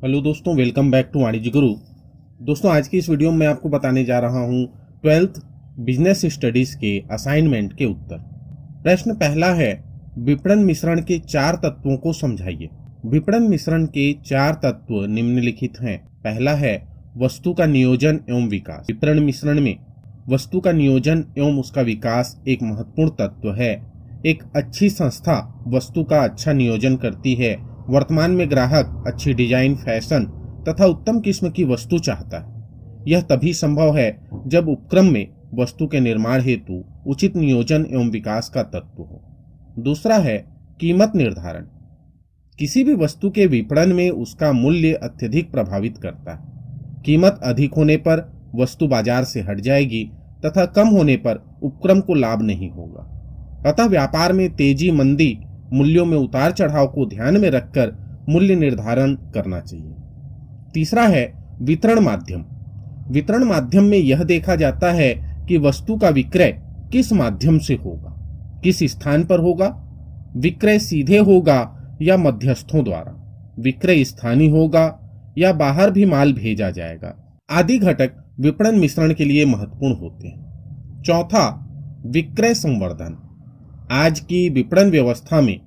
Hello दोस्तों, welcome back to वाणिज्य गुरु। दोस्तों, आज की इस वीडियो में मैं आपको बताने जा रहा हूं 12th बिजनेस स्टडीज के असाइनमेंट के उत्तर। प्रश्न पहला है, विपणन मिश्रण के 4 तत्वों को समझाइए। विपणन मिश्रण के 4 तत्व निम्नलिखित हैं। पहला है वस्तु का नियोजन एवं विकास। विपणन मिश्रण में वस्तु का नियोजन एवं उसका विकास एक महत्वपूर्ण तत्व है। एक अच्छी संस्था वस्तु का अच्छा नियोजन करती है। वर्तमान में ग्राहक अच्छी डिजाइन, फैशन तथा उत्तम किस्म की वस्तु चाहता है। यह तभी संभव है जब उपक्रम में वस्तु के निर्माण हेतु उचित नियोजन एवं विकास का तत्व हो। दूसरा है कीमत निर्धारण। किसी भी वस्तु के विपणन में उसका मूल्य अत्यधिक प्रभावित करता है। कीमत अधिक होने पर वस्तु बाजार से हट जाएगी तथा कम होने पर उपक्रम को लाभ नहीं होगा। अतः व्यापार में तेजी मंदी, मूल्यों में उतार चढ़ाव को ध्यान में रखकर मूल्य निर्धारण करना चाहिए। तीसरा है वितरण माध्यम। वितरण माध्यम में यह देखा जाता है कि वस्तु का विक्रय किस माध्यम से होगा, किस स्थान पर होगा। विक्रय सीधे होगा या मध्यस्थों द्वारा, विक्रय स्थानीय होगा या बाहर भी माल भेजा जाएगा, आदि घटक विपणन मिश्रण के लिए महत्वपूर्ण होते हैं। चौथा, विक्रय संवर्धन। आज की विपणन व्यवस्था में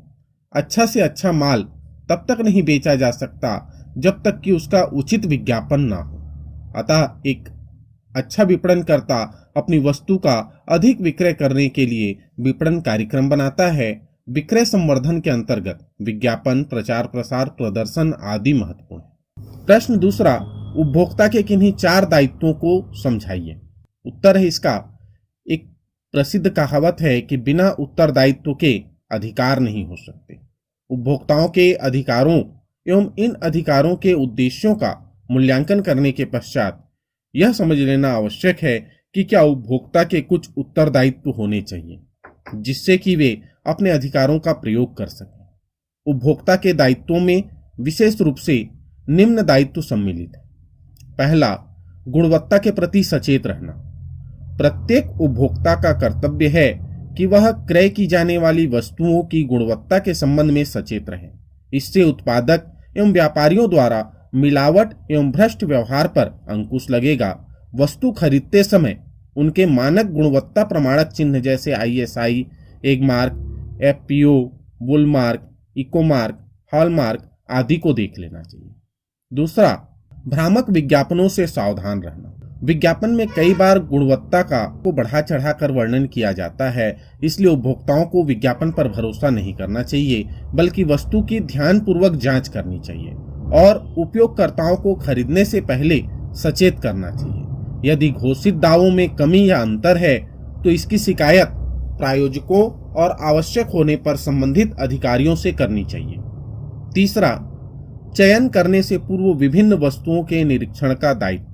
अच्छा से अच्छा माल तब तक नहीं बेचा जा सकता जब तक कि उसका उचित विज्ञापन ना हो। अतः एक अच्छा विपणनकर्ता अपनी वस्तु का अधिक विक्रय करने के लिए विपणन कार्यक्रम बनाता है। विक्रय संवर्धन के अंतर्गत विज्ञापन, प्रचार प्रसार, प्रदर्शन आदि महत्वपूर्ण है। प्रश्न दूसरा, उपभोक्ता के किन्हीं 4 दायित्वों को समझाइए। उत्तर है इसका, एक प्रसिद्ध कहावत है कि बिना उत्तरदायित्व के अधिकार नहीं हो सकते। उपभोक्ताओं के अधिकारों एवं इन अधिकारों के उद्देश्यों का मूल्यांकन करने के पश्चात यह समझ लेना आवश्यक है कि क्या उपभोक्ता के कुछ उत्तरदायित्व होने चाहिए जिससे कि वे अपने अधिकारों का प्रयोग कर सकें। उपभोक्ता के दायित्वों में विशेष रूप से निम्न दायित्व सम्मिलित है। पहला, गुणवत्ता के प्रति सचेत रहना। प्रत्येक उपभोक्ता का कर्तव्य है कि वह क्रय की जाने वाली वस्तुओं की गुणवत्ता के संबंध में सचेत रहे। इससे उत्पादक एवं व्यापारियों द्वारा मिलावट एवं भ्रष्ट व्यवहार पर अंकुश लगेगा। वस्तु खरीदते समय उनके मानक गुणवत्ता प्रमाणक चिन्ह जैसे ISI, Agmark, FPO, Woolmark, Ecomark, hallmark आदि को देख लेना चाहिए। दूसरा, भ्रामक विज्ञापनों से सावधान रहना। विज्ञापन में कई बार गुणवत्ता को बढ़ा चढ़ाकर वर्णन किया जाता है, इसलिए उपभोक्ताओं को विज्ञापन पर भरोसा नहीं करना चाहिए बल्कि वस्तु की ध्यानपूर्वक जांच करनी चाहिए और उपयोगकर्ताओं को खरीदने से पहले सचेत करना चाहिए। यदि घोषित दावों में कमी या अंतर है तो इसकी शिकायत प्रायोजकों और आवश्यक होने पर संबंधित अधिकारियों से करनी चाहिए। तीसरा, चयन करने से पूर्व विभिन्न वस्तुओं के निरीक्षण का दायित्व।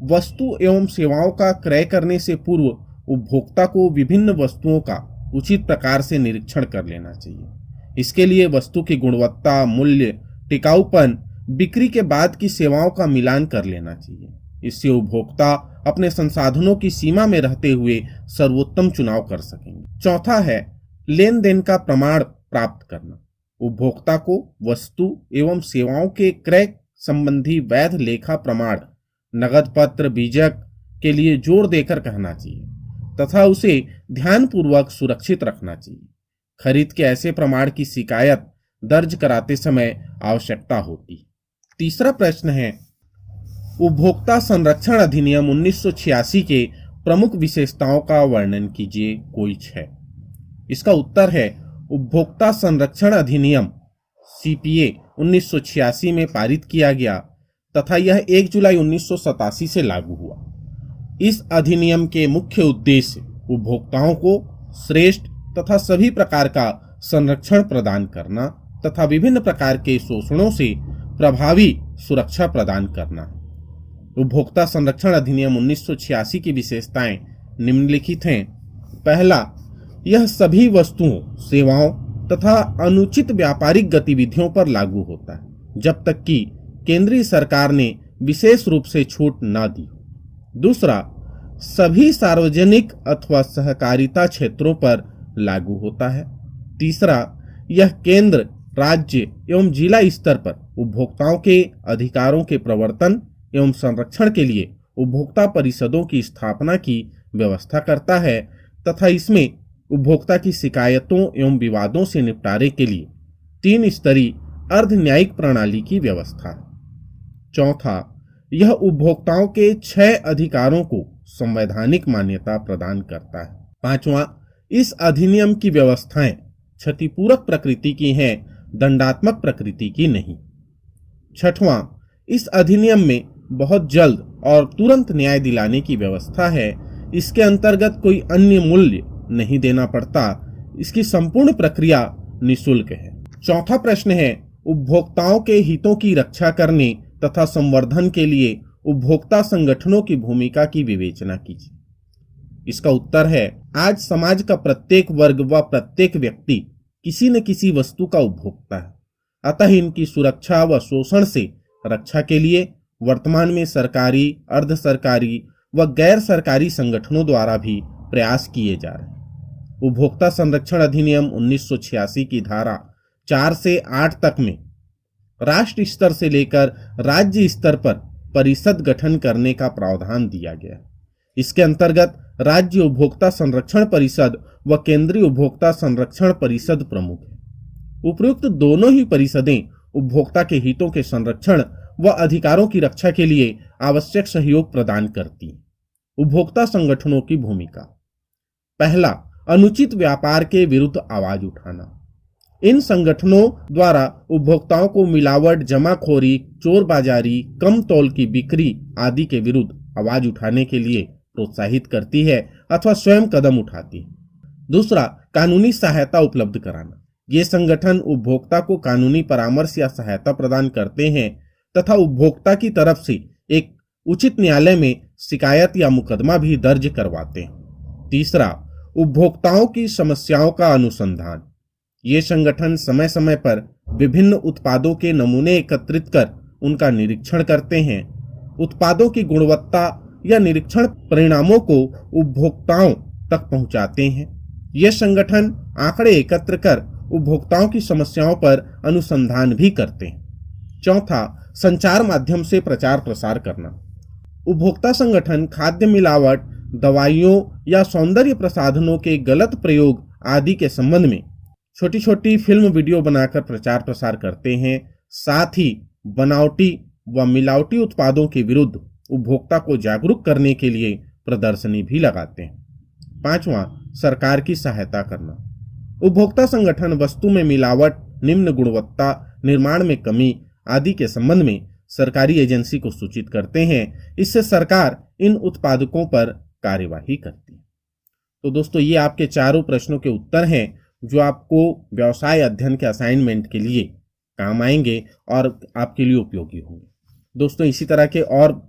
वस्तु एवं सेवाओं का क्रय करने से पूर्व उपभोक्ता को विभिन्न वस्तुओं का उचित प्रकार से निरीक्षण कर लेना चाहिए। इसके लिए वस्तु की गुणवत्ता, मूल्य, टिकाऊपन, बिक्री के बाद की सेवाओं का मिलान कर लेना चाहिए। इससे उपभोक्ता अपने संसाधनों की सीमा में रहते हुए सर्वोत्तम चुनाव कर सकेंगे। चौथा है लेन देन का प्रमाण प्राप्त करना। उपभोक्ता को वस्तु एवं सेवाओं के क्रय संबंधी वैध लेखा प्रमाण, नगद पत्र, बीजक के लिए जोर देकर कहना चाहिए तथा उसे ध्यानपूर्वक सुरक्षित रखना चाहिए। खरीद के ऐसे प्रमाण की शिकायत दर्ज कराते समय आवश्यकता होती। तीसरा प्रश्न है, उपभोक्ता संरक्षण अधिनियम 1986 के प्रमुख विशेषताओं का वर्णन कीजिए। कोई 6। इसका उत्तर है, उपभोक्ता संरक्षण अधिनियम CPA 1986 में पारित किया गया तथा यह 1 जुलाई 1987 से लागू हुआ। इस अधिनियम के मुख्य उद्देश्य उपभोक्ताओं को श्रेष्ठ तथा सभी प्रकार का संरक्षण प्रदान करना तथा विभिन्न प्रकार के शोषणों से प्रभावी सुरक्षा प्रदान करना है। उपभोक्ता संरक्षण अधिनियम 1986 की विशेषताएं निम्नलिखित हैं। पहला, यह सभी वस्तुओं, सेवाओं तथा अनुचित व्यापारिक गतिविधियों पर लागू होता है जब तक कि केंद्रीय सरकार ने विशेष रूप से छूट न दी। दूसरा, सभी सार्वजनिक अथवा सहकारिता क्षेत्रों पर लागू होता है। तीसरा, यह केंद्र, राज्य एवं जिला स्तर पर उपभोक्ताओं के अधिकारों के प्रवर्तन एवं संरक्षण के लिए उपभोक्ता परिषदों की स्थापना की व्यवस्था करता है तथा इसमें उपभोक्ता की शिकायतों एवं विवादों से निपटारे के लिए 3 स्तरीय अर्ध न्यायिक प्रणाली की व्यवस्था है। चौथा, यह उपभोक्ताओं के 6 अधिकारों को संवैधानिक मान्यता प्रदान करता है। पांचवा, इस अधिनियम की व्यवस्थाएं क्षतिपूरक प्रकृति की हैं, दंडात्मक प्रकृति की नहीं। छठवां, इस अधिनियम में बहुत जल्द और तुरंत न्याय दिलाने की व्यवस्था है। इसके अंतर्गत कोई अन्य मूल्य नहीं देना पड़ता। इसकी संपूर्ण प्रक्रिया निःशुल्क है। चौथा प्रश्न है, उपभोक्ताओं के हितों की रक्षा करने तथा संवर्धन के लिए उपभोक्ता संगठनों की भूमिका की विवेचना कीजिए। इसका उत्तर है, आज समाज का प्रत्येक वर्ग व प्रत्येक व्यक्ति किसी न किसी वस्तु का उपभोक्ता है। अतः इनकी सुरक्षा व शोषण से रक्षा के लिए वर्तमान में सरकारी, अर्ध सरकारी व गैर सरकारी संगठनों द्वारा भी प्रयास किए जा रहे हैं। उपभोक्ता संरक्षण अधिनियम 1986 की धारा 4 से 8 तक में राष्ट्र स्तर से लेकर राज्य स्तर पर परिषद गठन करने का प्रावधान दिया गया है। इसके अंतर्गत राज्य उपभोक्ता संरक्षण परिषद व केंद्रीय उपभोक्ता संरक्षण परिषद प्रमुख है। उपयुक्त दोनों ही परिषदें उपभोक्ता के हितों के संरक्षण व अधिकारों की रक्षा के लिए आवश्यक सहयोग प्रदान करती हैं। उपभोक्ता संगठनों की भूमिका। पहला, अनुचित व्यापार के विरुद्ध आवाज उठाना। इन संगठनों द्वारा उपभोक्ताओं को मिलावट, जमाखोरी, चोर बाजारी, कम तौल की बिक्री आदि के विरुद्ध आवाज उठाने के लिए प्रोत्साहित करती है अथवा स्वयं कदम उठाती है। दूसरा, कानूनी सहायता उपलब्ध कराना। ये संगठन उपभोक्ता को कानूनी परामर्श या सहायता प्रदान करते हैं तथा उपभोक्ता की तरफ से एक उचित न्यायालय में शिकायत या मुकदमा भी दर्ज करवाते हैं। तीसरा, उपभोक्ताओं की समस्याओं का अनुसंधान। ये संगठन समय समय पर विभिन्न उत्पादों के नमूने एकत्रित कर उनका निरीक्षण करते हैं। उत्पादों की गुणवत्ता या निरीक्षण परिणामों को उपभोक्ताओं तक पहुंचाते हैं। ये संगठन आंकड़े एकत्र कर उपभोक्ताओं की समस्याओं पर अनुसंधान भी करते हैं। चौथा, संचार माध्यम से प्रचार प्रसार करना। उपभोक्ता संगठन खाद्य मिलावट, दवाइयों या सौंदर्य प्रसाधनों के गलत प्रयोग आदि के संबंध में छोटी छोटी फिल्म वीडियो बनाकर प्रचार प्रसार करते हैं। साथ ही बनावटी व मिलावटी उत्पादों के विरुद्ध उपभोक्ता को जागरूक करने के लिए प्रदर्शनी भी लगाते हैं। पांचवा, सरकार की सहायता करना। उपभोक्ता संगठन वस्तु में मिलावट, निम्न गुणवत्ता, निर्माण में कमी आदि के संबंध में सरकारी एजेंसी को सूचित करते हैं। इससे सरकार इन उत्पादकों पर कार्यवाही करती है। तो दोस्तों, ये आपके चारों प्रश्नों के उत्तर हैं जो आपको व्यवसाय अध्ययन के असाइनमेंट के लिए काम आएंगे और आपके लिए उपयोगी होंगे। दोस्तों, इसी तरह के और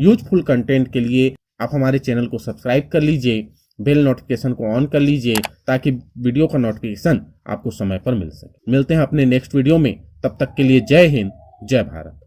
यूजफुल कंटेंट के लिए आप हमारे चैनल को सब्सक्राइब कर लीजिए, बेल नोटिफिकेशन को ऑन कर लीजिए ताकि वीडियो का नोटिफिकेशन आपको समय पर मिल सके। मिलते हैं अपने नेक्स्ट वीडियो में, तब तक के लिए जय हिंद, जय भारत।